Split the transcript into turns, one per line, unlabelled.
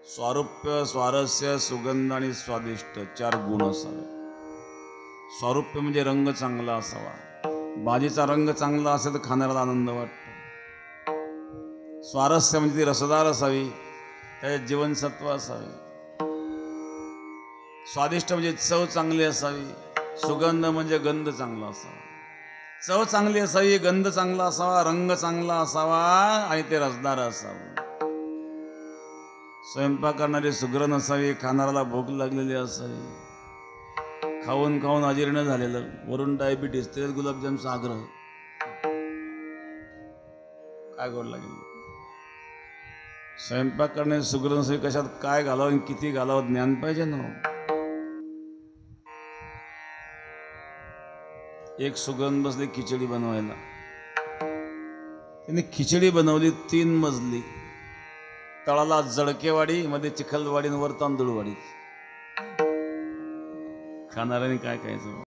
स्वारूप्य, स्वारस्य, सुगंध आणि स्वादिष्ट 4 गुण असावे. स्वारूप्य म्हणजे रंग चांगला असावा. भाजीचा रंग चांगला असेल तर खाण्याला आनंद वाटतो. स्वारस्य म्हणजे ती रसदार असावी, त्याच्यात जीवनसत्व असावे. स्वादिष्ट म्हणजे चव चांगली असावी. सुगंध म्हणजे गंध चांगला असावा. चव चांगली असावी, गंध चांगला असावा, रंग चांगला असावा आणि ते रसदार असावं. स्वयंपाक करणारी सुगरण असावी, खाणाऱ्याला भूक लागलेली असावी. खाऊन खाऊन अजीर्ण झालेलं, वरून डायबिटीस, तेल गुलाबजामचा आग्रह, काय गोड लागेल. स्वयंपाक करणारी सुगरण असावी, कशात काय घालावं आणि किती घालावं ज्ञान पाहिजे ना. एक सुगरण बसली खिचडी बनवायला. त्याने खिचडी बनवली 3 मजली. तळाला जडकेवाडी, मध्ये चिखलवाडी, वर तांदूळवाडी. खाणाऱ्याने काय खायचं.